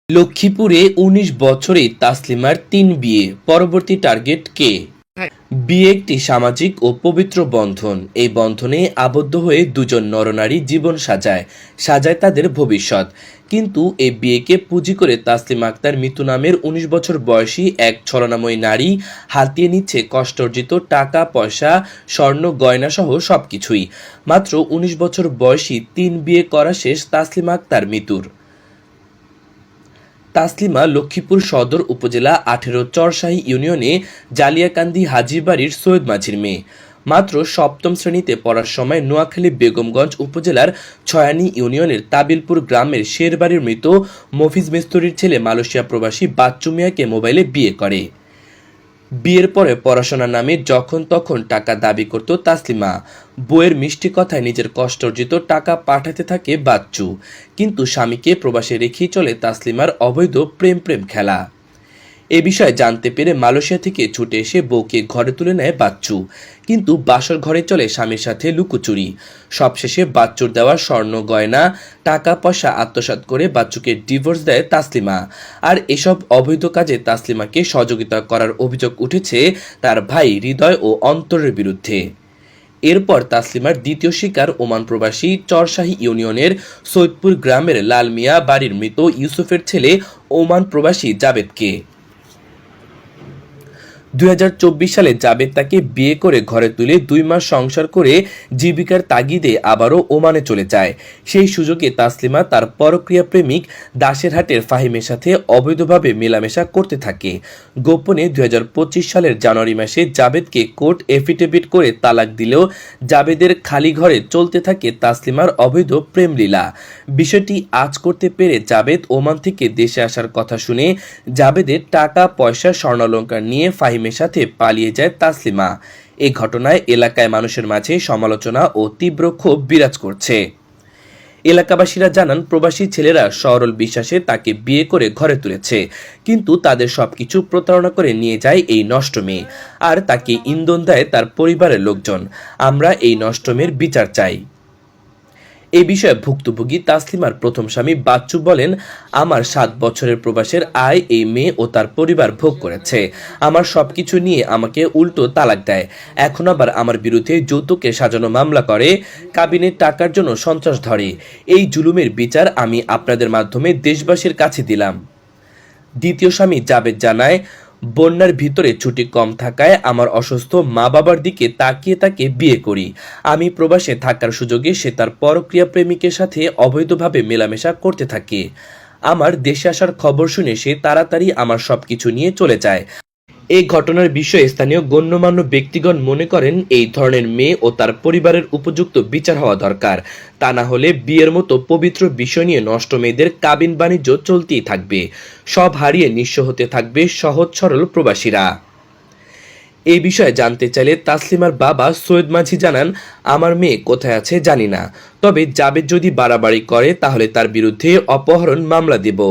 লক্ষ্মীপুরে ১৯ বছরে তাসলিমার ৩ বিয়ে, পরবর্তী টার্গেট কে? বিয়ে একটি সামাজিক ও পবিত্র বন্ধন। এই বন্ধনে আবদ্ধ হয়ে দুজন নরনারী জীবন সাজায় তাদের ভবিষ্যৎ। কিন্তু এই বিয়েকে পুঁজি করে তাসলিমা আক্তার মিতু নামের ১৯ বছর বয়সী এক ছলনাময়ী নারী হাতিয়ে নিচ্ছে কষ্টার্জিত টাকা পয়সা, স্বর্ণ গয়না সহ সবকিছুই। মাত্র ১৯ বছর বয়সী ৩ বিয়ে করা শেষ তাসলিমা আক্তার মিতুর। তাসলিমা লক্ষ্মীপুর সদর উপজেলা ১৮ চরশাহী ইউনিয়নে জালিয়াকান্দি হাজীবাড়ির সৈয়দ মাঝির মেয়ে। মাত্র সপ্তম শ্রেণীতে পড়ার সময় নোয়াখালী বেগমগঞ্জ উপজেলার ছয়ানী ইউনিয়নের তাবিলপুর গ্রামের শেরবাড়ির মৃত মফিজ মিস্ত্রির ছেলে মালয়েশিয়া প্রবাসী বাচ্চু মিয়াকে মোবাইলে বিয়ে করে। বিয়ের পরে পড়াশোনার নামে যখন তখন টাকা দাবি করত তাসলিমা। বউয়ের মিষ্টি কথায় নিজের কষ্টার্জিত টাকা পাঠাতে থাকে বাচ্চু। কিন্তু স্বামীকে প্রবাসে রেখেই চলে তাসলিমার অবৈধ প্রেম খেলা। এ বিষয়ে জানতে পেরে মালয়েশিয়া থেকে ছুটে এসে বউকে ঘরে তুলে নেয় বাচ্চু। কিন্তু বাসর ঘরে চলে স্বামীর সাথে লুকোচুরি। সবশেষে বাচ্চুর দেওয়া স্বর্ণ গয়না, টাকা পয়সা আত্মসাৎ করে বাচ্চুকে ডিভোর্স দেয় তাসলিমা। আর এসব অবৈধ কাজে তাসলিমাকে সহযোগিতা করার অভিযোগ উঠেছে তার ভাই হৃদয় ও অন্তরের বিরুদ্ধে। এরপর তাসলিমার দ্বিতীয় শিকার ওমান প্রবাসী চরশাহী ইউনিয়নের সৈয়দপুর গ্রামের লাল মিয়া বাড়ির মৃত ইউসুফের ছেলে ওমান প্রবাসী জাবেদকে। ২০২৪ সালে জাবেদ তাকে বিয়ে করে ঘরে তুলে ২ মাস সংসার করে জীবিকার তাগিদে আবারও ওমানে চলে যায়। সেই সুযোগে তাসলিমা তার পরক্রিয়া প্রেমিক দাসেরহাটের ফাহিমের সাথে অবৈধভাবে মেলামেশা করতে থাকে। গোপনে ২০২৫ সালের জানুয়ারি মাসে জাবেদকে কোর্ট এফিডেভিট করে তালাক দিলেও জাবেদের খালি ঘরে চলতে থাকে তাসলিমার অবৈধ প্রেমলীলা। বিষয়টি আঁচ করতে পেরে জাবেদ ওমান থেকে দেশে আসার কথা শুনে জাবেদের টাকা পয়সা স্বর্ণালংকার নিয়ে ফাহিমের সাথে পালিয়ে যায় তাসলিমা। এই ঘটনায় এলাকায় মানুষের মাঝে সমালোচনা ও তীব্র ক্ষোভ বিরাজ করছে। এলাকাবাসীরা জানান, প্রবাসী ছেলেরা সরল বিশ্বাসে তাকে বিয়ে করে ঘরে তুলেছে, কিন্তু তাদের সবকিছু প্রতারণা করে নিয়ে যায় এই নষ্ট মেয়ে। আর তাকে ইন্ধন দেয় তার পরিবারের লোকজন। আমরা এই নষ্ট মেয়ের বিচার চাই। এই বিষয়ে ভুক্তভোগী তাসলিমার প্রথম স্বামী বাচ্চু বলেন, আমার ৭ বছরের প্রবাসের আয় এই মেয়ে ও তার পরিবার ভোগ করেছে। আমার সবকিছু নিয়ে আমাকে উল্টো তালাক দেয়। এখন আবার আমার বিরুদ্ধে যৌতুকে সাজানো মামলা করে, কাবিনের টাকার জন্য সন্ত্রাস ধরে। এই জুলুমের বিচার আমি আপনাদের মাধ্যমে দেশবাসীর কাছে দিলাম। দ্বিতীয় স্বামী জাবেদ জানায়, বন্যার ভিতরে ছুটি কম থাকায় আমার অসুস্থ মা বাবার দিকে তাকিয়ে তাকে বিয়ে করি। আমি প্রবাসে থাকার সুযোগে সে তার পরক্রিয়া প্রেমিকের সাথে অবৈধভাবে মেলামেশা করতে থাকে। আমার দেশে আসার খবর শুনে সে তাড়াতাড়ি আমার সবকিছু নিয়ে চলে যায়। এই ঘটনার বিষয়ে স্থানীয় গণ্যমান্য ব্যক্তিগণ মনে করেন, এই ধরনের মেয়ে ও তার পরিবারের উপযুক্ত বিচার হওয়া দরকার। তা না হলে বিয়ের মতো পবিত্র বিষয় নিয়ে নষ্ট মেয়েদের কাবিন বাণিজ্য চলতেই থাকবে। সব হারিয়ে নিঃস্ব হতে থাকবে সহজ সরল প্রবাসীরা। এই বিষয়ে জানতে চাইলে তাসলিমার বাবা সৈয়দ মাঝি জানান, আমার মেয়ে কোথায় আছে জানি না, তবে জাবেদ যদি বাড়াবাড়ি করে তাহলে তার বিরুদ্ধে অপহরণ মামলা দেব।